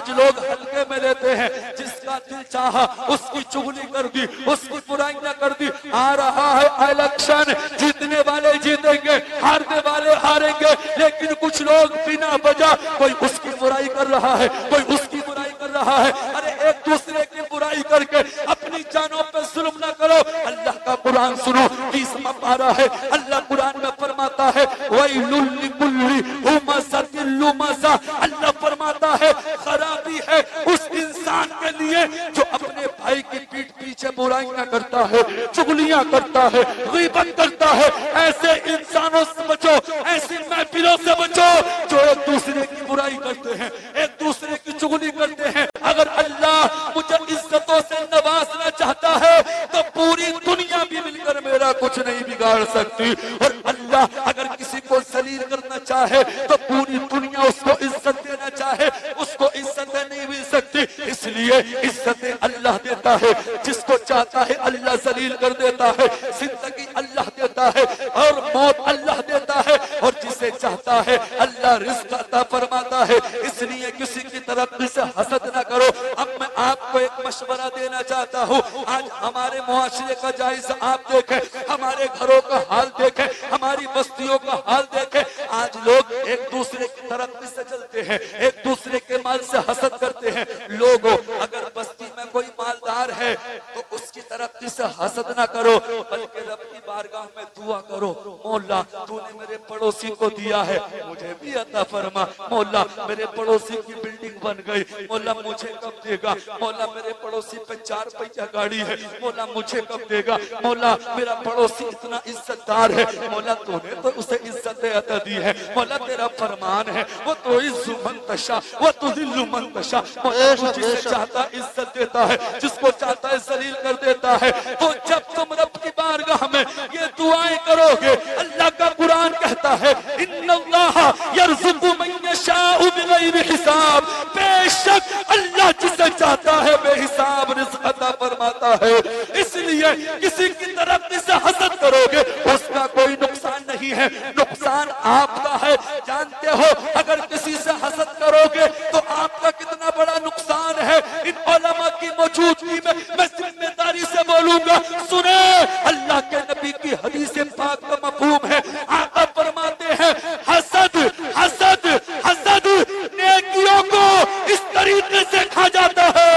आज लोग हल्के में लेते हैं, जिसका दिल चाहा उसकी चुगली कर दी, उसकी बुराई न कर दी। आ रहा है इलेक्शन, जीतने वाले जीतेंगे, हारने वाले हारेंगे, लेकिन कुछ लोग बिना वजह कोई उसकी बुराई कर रहा है, कोई उसकी बुराई कर रहा है। अरे एक दूसरे की बुराई करके अपनी जानों पे जुल्म न करो। अल्लाह का कुरान सुनो, 30वां पारा है, अल्लाह कुरान में फरमाता है वैलुल लिकुल्ली हुमज़तिल लुमज़ा। अल्लाह फरमाता है खराबी है उस इंसान के लिए जो अपने भाई की पीठ पीछे बुराई न करता है, चुगलियां करता है, गीबत करता है। ऐसे इंसानों से बचो, ऐसी महफिलों से बचो जो एक दूसरे की बुराई करते हैं, एक दूसरे की चुगली करते हैं। अगर अल्लाह मुझे इज्जतों से नवाजना चाहता है तो पूरी दुनिया भी मिलकर मेरा कुछ नहीं बिगाड़ सकती, और अल्लाह अगर किसी को जलील करना चाहे तो पूरी दुनिया उसको इज्जत देना चाहे उसको इज्जत नहीं मिल सकती। इसलिए इज्जतें अल्लाह देता है, जिसको चाहता है अल्लाह जलील कर देता है। जिंदगी अल्लाह देता है और मौत अल्लाह देता है, और जिसे चाहता है अल्लाह रिज़्क़ अता फरमाता है। इसलिए किसी की तरक्की से हसद न करो। अब मैं आपको एक मशवरा देना चाहता हूँ। आज हमारे मुआशरे का जायजा आप देखें, हमारे घरों का हाल देखें, हमारी बस्तियों का हाल देखें। आज लोग एक दूसरे की तरक्की से चलते हैं, एक दूसरे के माल से हसद करते हैं। लोगों, अगर बस्ती में कोई मालदार है तो उसकी तरक्की से हसद ना करो, बल्कि रब की बारगाह में दुआ करो, मौला तूने मेरे पड़ोसी को दिया है, मुझे भी अता फरमा। मौला मेरे पड़ोसी की बिल्डिंग बन गई, मौला मुझे कब देगा। मौला मेरे पड़ोसी पे 4 पहिया गाड़ी है, मौला मुझे कब देगा। मौला मेरा पड़ोसी इतना इज्जतदार है, मौला तूने तो उसे इज्जत अता दी है। मौला तेरा फरमान है वो तो इज्जु मन तशा वो तुज़िल्लु मन तशा। मौला जिसे चाहता इज्जत देता है, जिसको चाहता है जलील कर देता है। तो जब तुम रब की बारगाह में ये दुआएं करोगे, अल्लाह का कुरान कहता है इन्नल्लाह यर्ज़ुक़ु मन यशाउ बिग़ैरि हिसाब। बेशक अल्लाह जिसे चाहता है बेहिसाब रिज़्क़ अता फरमाता है। इसलिए किसी की तरक्की से हसद करोगे उसका कोई नुकसान नहीं है, नुकसान आपका है। जानते हो अगर किसी से हसद करोगे तो आपका कितना बड़ा नुकसान है। इन उलमा की मौजूदगी में मैं जिम्मेदारी से बोलूंगा, सुने अल्लाह के नबी की हदीस पाक का मफहूम है। आका फरमाते हैं हसद हसद हसद नेकियों को इस तरीके से खा जाता है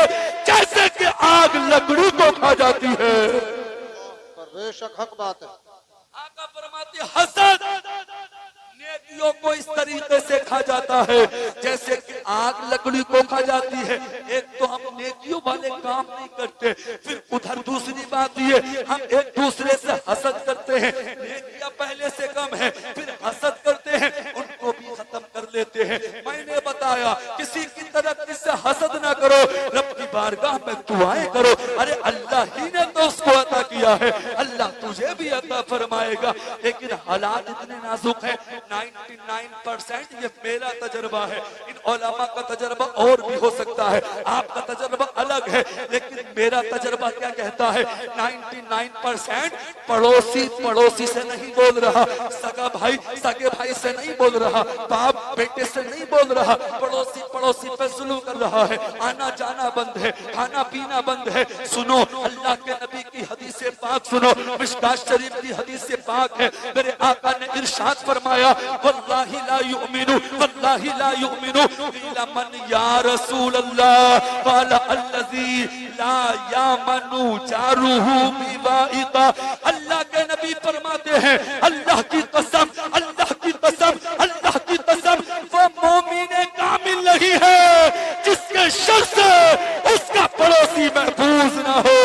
जैसे कि आग लकड़ी को खा जाती है। बेशक हक बात है। आका फरमाते हसद नेकियों को इस तरीके से खा जाता है जैसे कि आग लकड़ी को खा जाती है। एक तो हम नेकियों वाले काम नहीं करते, फिर उधर दूसरी बात ये हम एक दूसरे से हसद करते हैं। नेकियां पहले से कम है, फिर हसद करते हैं, उनको भी खत्म कर लेते हैं। मैंने बताया किसी की तरक्की से हसद ना करो, रब की बारगाह में दुआएं करो। अरे अल्लाह ही ने तो उसको अता किया है, अल्लाह तुझे भी अता फरमाएगा। लेकिन हालात इतने नाजुक है, 99% ये मेरा तजर्बा है। इन उलमा का तजर्बा और भी हो सकता है, आपका तजर्बा अलग है, लेकिन मेरा तजर्बा क्या कहता है 99% पड़ोसी पड़ोसी से नहीं बोल रहा, सगा भाई सगे भाई से नहीं बोल रहा, बाप बेटे से नहीं बोल रहा, पड़ोसी पड़ोसी पे जुल्म कर रहा है। आना जाना बंद है, खाना पीना बंद है। सुनो अल्लाह के नबी की हदीस पाक सुनो, मिशकात शरीफ की हदीस पाक है। मेरे आका ने इरशाद फरमाया वल्लाहि ला युमिनु वल्लाहि ला युमिनु इल्ला मन या रसूल अल्लाह क़ाला अल्लज़ी ला यामनु जारुहु बिवाइता। अल्लाह के नबी फरमाते हैं अल्लाह की कसम अल्लाह की कसम अल्लाह की कसम वो मोमिन कामिल नहीं है जिसके शर से उसका पड़ोसी महफूज ना हो।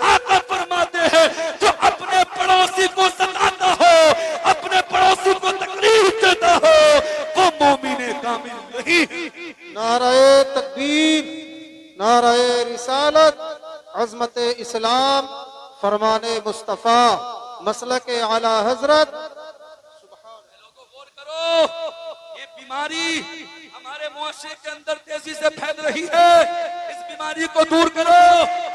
आका फरमाते हैं जो अपने पड़ोसी को सताता हो, अपने पड़ोसी को तकलीफ देता हो, वो मोमिन कामिल नहीं। नाराए तकबीर, नाराए रिसालत, अज़मत इस्लाम, फरमाने मुस्तफा, मसलक आला हजरत। ये बीमारी हमारे मुआशरे के अंदर तेजी से फैल रही है, इस बीमारी को दूर करो।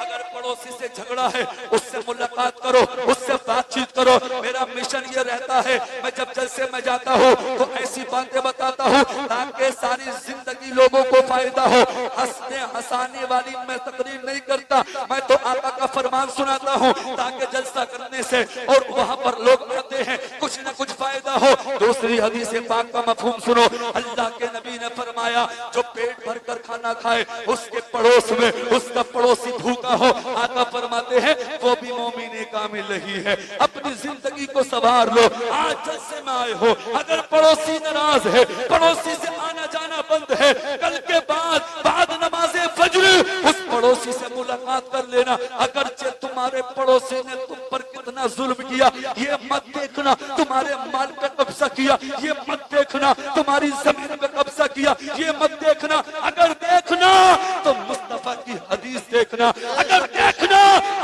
अगर पड़ोसी से झगड़ा है उससे मुलाकात करो, उससे बातचीत करो। मेरा मिशन ये रहता है मैं जब जलसे में जाता हूँ तो ऐसी बातें बताता हूँ ताकि सारी जिंदगी लोगों को फायदा करता हूँ। हंसने हंसाने वाली मैं तकरीर नहीं करता, मैं तो आका का फरमान सुनाता हूँ ताकि जलसा करने से और वहाँ पर लोग आते हैं कुछ न कुछ फायदा हो। दूसरी हदीस पाक का मफहूम सुनो। अल्लाह के नबी ने फरमाया जो पेट भर कर खाना खाए उसके पड़ोस में उसका पड़ोसी भूखा हो, आका फरमाते हैं वो भी मोमिन कामिल नहीं है। अपनी जिंदगी को संवार लो। आज जलसे में आए हो, अगर पड़ोसी नाराज है, पड़ोसी से आना जाना बंद है, कल के बाद नमाज़े फज्र उस पड़ोसी से मुलाकात कर लेना। अगरचे तुम्हारे पड़ोसी ने तुम पर कितना जुल्म किया ये मत देखना, तुम्हारे माल पे कब्जा किया ये मत देखना, तुम्हारी जमीन पे कब्जा किया ये मत देखना। अगर देखना तो मुस्तफा की हदीस देखना, अगर देखना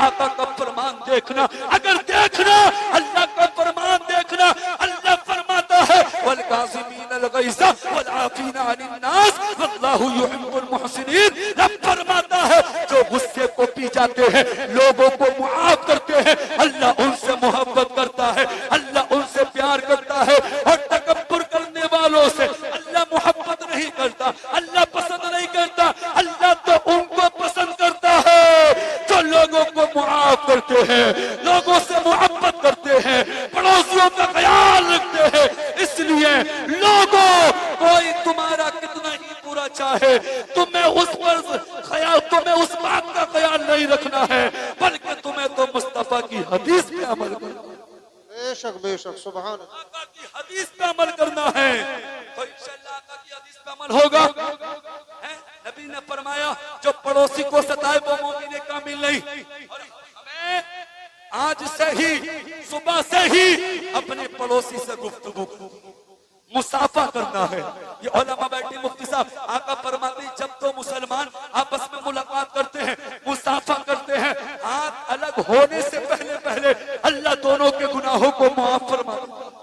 आका का फरमान देखना, अगर देखना अल्लाह का फरमान देखना। अल्लाह फरमाता है वल काज़िमीनल गैज़ वल आफ़ीना अनिन नास वल्लाहु युहिब्बुल मुहसिनीन। रब फरमाता है जो गुस्से को पी जाते हैं, लोगों को मुआफ करते हैं, अल्लाह उनसे मोहब्बत करता है, अल्लाह उनसे प्यार करता है। और तकब्बुर करने वालों से अल्लाह मोहब्बत नहीं करता, अल्लाह पसंद नहीं करता। अल्लाह तो उनको पसंद करता है जो लोगों को मुआफ करते हैं, लोगों से मोहब्बत करते हैं, पड़ोसियों का ख्याल रखते हैं। इसलिए लोगों कोई तुम्हारा कितना ही बुरा चाहे, तुम्हें उस पर ख्याल, तुम्हें उस बात का ख्याल नहीं रखना है, बल्कि तुम्हें तो मुस्तफा की हदीस पे अमल करना है। बेशक सुभान अल्लाह। आका की हदीस पे अमल करना है तो इंशाअल्लाह आका की हदीस पे अमल होगा। नबी ने फरमाया जो पड़ोसी को सताए वो मोमिन कामिल नहीं। और हमें आज से ही सुबह से ही अपने पड़ोसी से गुफ्तगू मुसाफा करना है। ये उलमा बैठे मुफ्ती साहब आका फरमाते हैं जब तो मुसलमान आपस में मुलाकात करते हैं, मुसाफा करते हैं, हाथ अलग होने से पहले पहले अल्लाह दोनों के गुनाहों को माफ फरमाता है।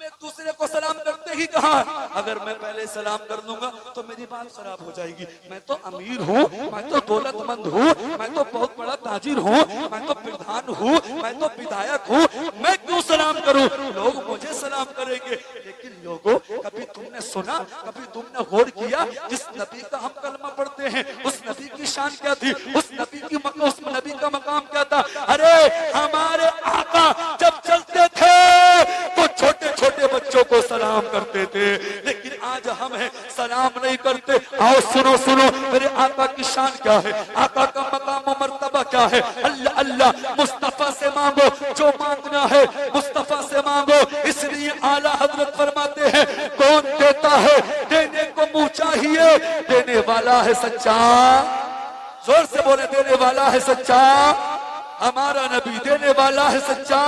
एक दूसरे को सलाम करते ही कहा अगर मैं पहले सलाम कर दूंगा तो मेरी बात खराब हो जाएगी। मैं तो अमीर हूँ, मैं तो दौलतमंद हूँ, मैं तो बहुत बड़ा ताजिर हूँ, मैं तो प्रधान हूँ, मैं तो विधायक हूँ, मैं क्यों सलाम करूँ? लोग मुझे सलाम करेंगे। लेकिन लोगों कभी तुमने सुना, कभी तुमने गौर किया जिस नबी का हम कलमा पढ़ते हैं उस नबी की शान क्या थी, उस नबी का मकाम क्या था? अरे हमारे आका जब चलते थे तो छोटे छोटे बच्चों को सलाम करते थे, लेकिन आज हम हैं सलाम नहीं करते। आओ सुनो सुनो मेरे आका की शान क्या है, आका का मकाम और मर्तबा क्या है। अल्लाह अल्लाह मुस्तफा से मांगो, जो मांगना है मुस्तफा से मांगो। इसलिए आला हजरत फरमाते हैं कौन देता है देने को मुंह चाहिए, देने वाला है सच्चा। जोर से बोले देने वाला है सच्चा हमारा नबी, देने वाला है सच्चा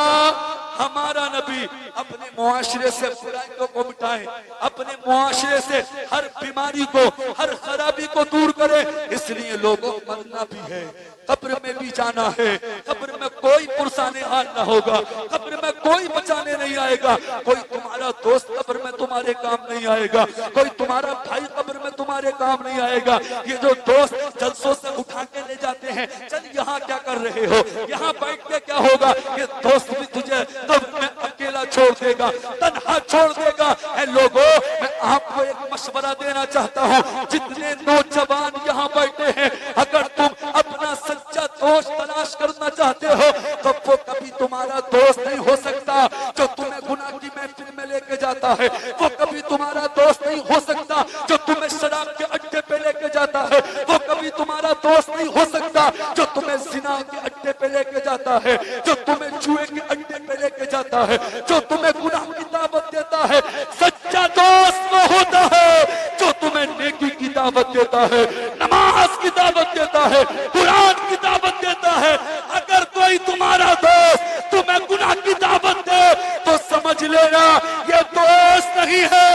हमारा नबी। अपने मुआशरे से बुराइयों को मिटाए, अपने मुआशरे से हर बीमारी को, हर खराबी को दूर करे। इसलिए लोगों मरना भी है, कब्र में भी जाना है, कब्र में कोई पुरसाने हाल ना होगा, कब्र में कोई बचाने नहीं आएगा, कोई तुम्हारा दोस्त कब्र में तुम्हारे काम नहीं आएगा, कोई तुम्हारा भाई कब्र में तुम्हारे काम नहीं आएगा। ये जो दोस्त जलसों से उठा के ले जाते हैं, चल यहाँ क्या कर रहे हो, यहाँ बैठ के क्या होगा, ये दोस्त भी तुझे तो मैं अकेला छोड़ देगा, तन्हा छोड़ देगा। ऐ लोगों मैं आपको एक मशवरा देना चाहता हूँ, जितने नौजवान यहाँ बैठे हैं, अगर तुम अपना सच्चा दोस्त तलाश करना चाहते हो तो वो कभी तुम्हारा दोस्त नहीं हो सकता जो तुम्हें गुनाह की महफिल में लेके जाता है। वो कभी तुम्हारा दोस्त नहीं हो सकता जो तुम्हें शराब के अड्डे पे लेके जाता है। वो कभी तुम्हारा दोस्त नहीं हो सकता जो तुम्हें जिना के अड्डे पे लेके जाता है, जो तुम्हें जुए के अड्डे पे लेके जाता है, जो तुम्हें गुनाह की दावत देता है। सच्चा दोस्त वो होता है जो तुम्हें नेकी की दावत देता है, नमाज की दावत देता है, कुरान की दावत देता है। अगर कोई तुम्हारा दोस्त तुम्हें गुनाह की दावत दे तो समझ लेना ये दोस्त नहीं है,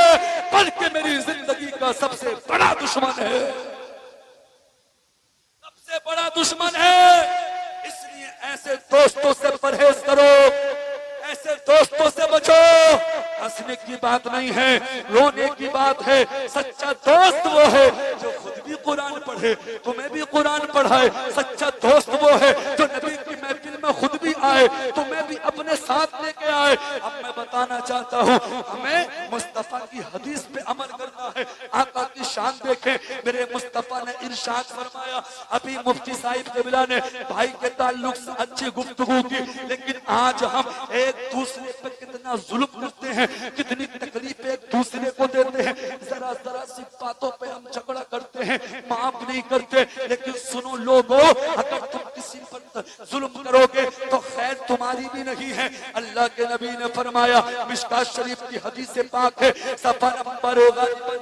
बल्कि मेरी जिंदगी का सबसे बड़ा दुश्मन है, सबसे बड़ा दुश्मन है। इसलिए ऐसे दोस्तों से परहेज करो, ऐसे दोस्तों से बचो। हंसने की बात नहीं है, रोने की बात है। सच्चा दोस्त वो है जो खुद भी कुरान पढ़े, तुम्हें भी कुरान पढ़ाए। सच्चा दोस्त वो है जो नबी की महफिल में खुद भी आए, तुम्हें भी अपने साथ लेके आए। अब मैं बताना चाहता हूँ हमें मुस्तफा की हदीस पे अमल करना शान देखें। मेरे मुस्तफा ने इरशाद फरमाया, अभी मुफ्ती साहिब क़िबला ने भाई के ताल्लुक से अच्छी गुफ्तगू की, लेकिन आज हम एक दूसरे पे कितना जुल्म करते हैं, कितनी तकलीफ एक दूसरे को देते हैं। जरा जरा सी बातों पे हम झगड़ा करते हैं, माफ नहीं करते। लेकिन सुनो लोगों, अगर तुम किसी पर जुल्म करोगे तो खैर तुम्हारी भी नहीं है। अल्लाह के नबी ने फरमाया, मिशकात शरीफ की हदीस से पाक है, सफा नंबर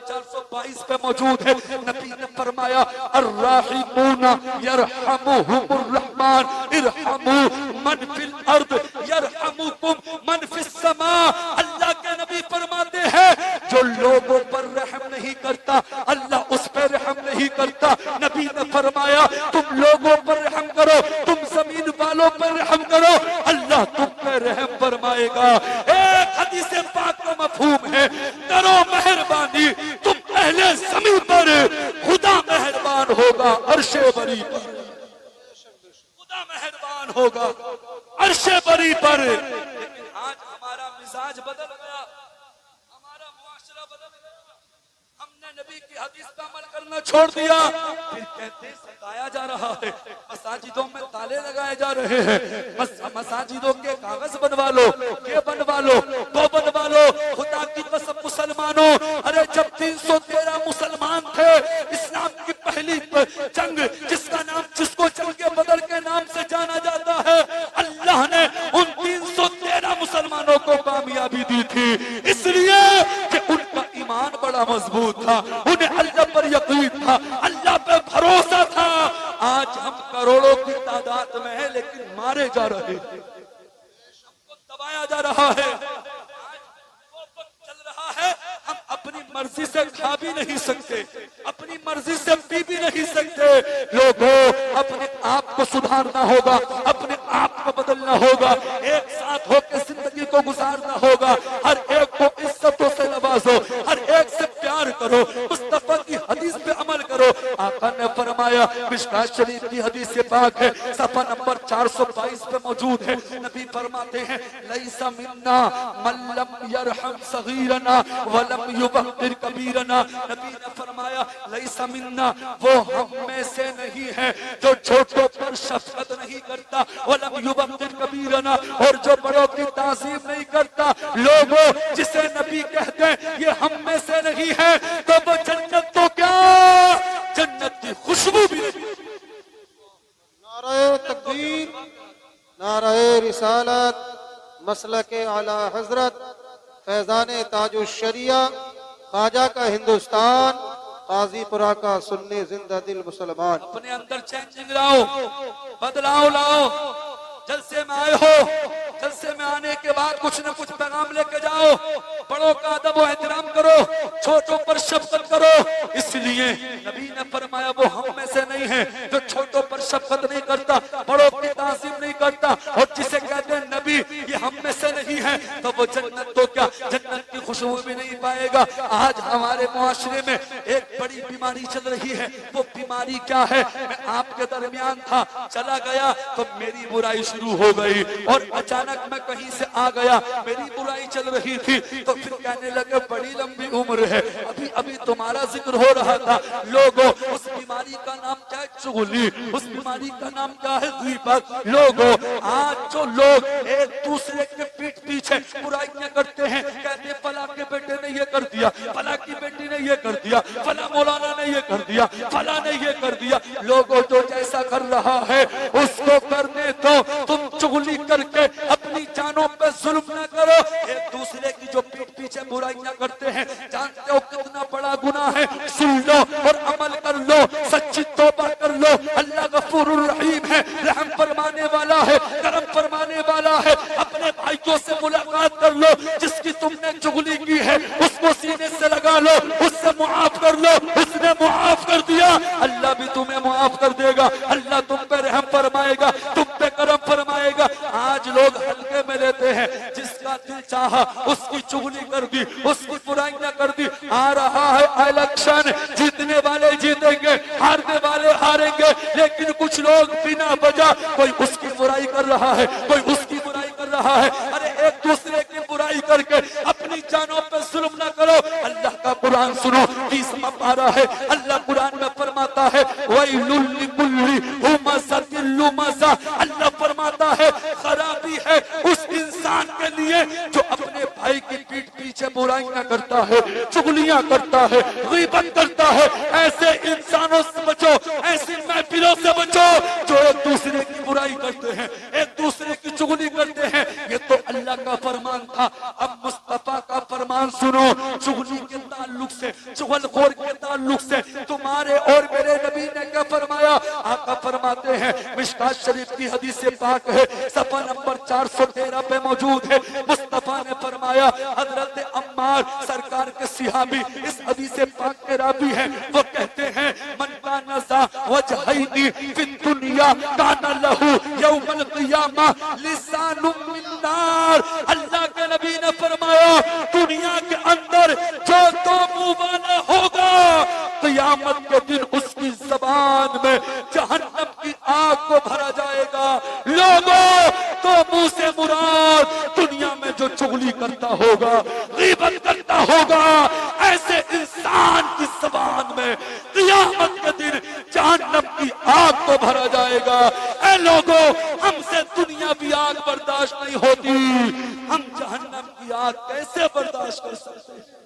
422 पे मौजूद है। नबी ने फरमाया, अर्राहिमूना यरहमुहुमुर रहमान इरहमू मन फिल अर्द यरहमुकुम मन फिस समा। अल्लाह के नबी फरमाते हैं, जो लोगों पर रहम नहीं करता अल्लाह उस पर रहम नहीं करता। नबी ने फरमाया, तुम लोगों पर रहम करो, तुम जमीन वालों पर रहम करो, अल्लाह तुम पर रहम फरमाएगा। एक हदीस पाक का मफहूम है, करो मेहरबानी तुम अहले ज़मीन पर, खुदा मेहरबान होगा अर्शे बरी पर, खुदा मेहरबान होगा अर्शे बरी पर। लेकिन आज हमारा मिजाज बदल गया, हमारा मुआशरा बदल गया, हमने नबी की हदीस पे अमल करना छोड़ दिया। फिर कहते हैं सताया जा रहा है, मसाजिदों में ताले लगाए जा रहे हैं, मसाजिदों के कागज बनवा लो, ये बनवा लो, वो बनवा लो। खुदा की कसम मुसलमानों, अरे जब 313 मुसलमान थे, इस्लाम की पहली जंग जिसका नाम, जिसको जंग बदर के नाम से जाना जाता है, अल्लाह ने उन 313 मुसलमानों को कामयाबी दी थी, इसलिए कि उनका ईमान बड़ा मजबूत था, उन्हें अल्लाह पर यकीन था, अल्लाह पे भरोसा था। आज हम करोड़ों की तादाद में है, लेकिन मारे जा रहे हैं, हमको दबाया जा रहा है। आज वो वक्त चल रहा है, हम अपनी मर्जी से खा भी नहीं सकते, अपनी मर्जी से पी भी नहीं सकते। लोगों, अपने आप को सुधारना होगा, अपने आप को बदलना होगा, एक साथ होकर जिंदगी को गुजारना होगा। हर एक को इज्जतों से नवाजो, हर एक से प्यार करो, मुस्तफा की हदीस पे अमल करो। आका ने फरमाया, मिशकात शरीफ की हदीस से पाक है, सफा नंबर 422 पे मौजूद है। नबी फरमाते हैं, लैसा मिन्ना मन लम यरहम सगीरना वलम युबक्किर कबीरना। नबी ने फरमाया, लैसा मिन्ना, वो हम में से नहीं है जो छोटों पर शफकत नहीं करता, वलम युबक्किर कबीरना, और जो बड़ों की ताज़ीम नहीं करता। लोगों, जिसे नबी कहते हैं ये हम में से नहीं है, तो वो जन्नत तो क्या, जन्नत की खुशबू भी नहीं। नारे तकबीर, नारे रिसालत, मसलके आला हजरत, फैजान ताजुश शरिया, ख्वाजा का हिंदुस्तान, काजीपुरा का सुन्नी जिंदा दिल मुसलमान। अपने अंदर चेंजिंग लाओ, बदलाव लाओ। जलसे में आए हो, जलसे में आने के बाद कुछ न कुछ पैगाम लेके जाओ। बड़ों का अदब व एहतराम करो, छोटों पर शफकत करो। इसलिए नबी ने फरमाया, वो हम में से नहीं है जो छोटों पर शफकत नहीं करता, बड़ों की ताज़ीम नहीं करता। और जिसे कहते हैं नबी ये हम में से नहीं है, तो वो जन्नत तो क्या, जन्नत की खुशबू भी नहीं पाएगा। आज हमारे मुआशरे में एक बड़ी बीमारी चल रही है। वो बीमारी क्या है? मैं आपके दरमियान था, चला गया तो मेरी बुराई शुरू हो गई, और अचानक मैं कहीं से आ गया, मेरी बुराई चल रही थी, तो फिर कहने लगे बड़ी लंबी उम्र है, अभी अभी तुम्हारा जिक्र हो रहा था। लोगों, उस बीमारी का नाम क्या है? चुगली। उस बीमारी का नाम क्या है? गीबत। लोगों, आज जो लोग एक दूसरे के पीठ पीछे बुराइयां करते हैं, कहते हैं फला के बेटे ने ये कर दिया, फला की बेटी ने ये कर दिया, फला मौलाना ने ये कर दिया, फला ने ये कर दिया। लोगों, जो जैसा कर रहा है उसको करने दो, तुम चुगली करके अपनी जानों पे जुल्म न करो। एक दूसरे की जो पीठ पीछे बुराइयां करते हैं, जानते हो कितना बड़ा गुनाह है। सुन लो और अमल कर लो, सच्ची तौबा कर लो। अल्लाह गफूरुर रहीम है, रहम फरमाने वाला है, करम फरमाने वाला है। अपने भाइयों से मुलाकात कर लो, जिसकी तुमने चुगली की है उसको सीने से लगा लो, उससे मुआफ कर लो। उसने मुआफ कर दिया, अल्लाह भी तुम्हें मुआफ कर देगा। अल्लाह तुम पे रहम फरमाएगा, तुम पे करम फरमाएगा। आज लोग हल्के में लेते हैं, जिसका दिल चाहा उसकी चुगली कर दी, उसकी बुराइयां कर दी। आ रहा है इलेक्शन, जीतने वाले जीतेंगे, हारने वाले हारेंगे, लेकिन कुछ लोग बिना वजह कोई उसकी बुराई कर रहा है, कोई उसकी बुराई कर रहा है। अरे एक दूसरे की बुराई करके अपनी जानों पे जुल्म ना करो। अल्लाह का कुरान सुनो, 20वां पारा है। अल्लाह कुरान में फरमाता है वैलुल लिकुल्ली हुमज़तिल लुमज़ा, अल्लाह फरमाता है खराबी है उस इंसान के लिए जो अपने भाई की पीठ पीछे बुराइयां करता है, चुगलियां करता है, गीबत करता है। ऐसे इंसानों से बचो, ऐसी महफिलों से बचो जो एक दूसरे की बुराई करते हैं, एक दूसरे की चुगली करते हैं। ये तो अल्लाह का फरमान था। अब मुस्तफा का फरमान सुनो। चुगली के ताल्लुक से, चुगलखोर के ताल्लुक से तुम्हारे और मेरे नबी ने क्या फरमाया? आका फरमाते हैं, मिशकात शरीफ की हदीस पाक है, सफा नंबर 413 पे मौजूद है। मुस्तफा ने फरमाया, हजरत अम्मार सरकार के सिहाबी इस हदीस पाक के रावी हैं, वो कहते हैं मन काना ज़ा वजहैनी फिद दुनिया काना लहू यौमल क़ियामा लिसानुम मिन नार। अल्लाह के नबी ने फरमाया, दुनिया के अंदर जो दो मुंह वाला होगा, क़यामत के दिन उसकी ज़बान में जहन्नम की आग को भरा जाएगा। लोगों, तो मुंह से मुराद दुनिया में जो चुगली करता होगा, गीबत करता होगा, ऐसे इंसान की ज़बान में क़यामत के दिन जहन्नम की आग को भरा जाएगा। ऐ लोगों, हमसे दुनिया भी आग बर्दाश्त नहीं होती, हम जहन्नम की आग कैसे बर्दाश्त कर सकते हैं?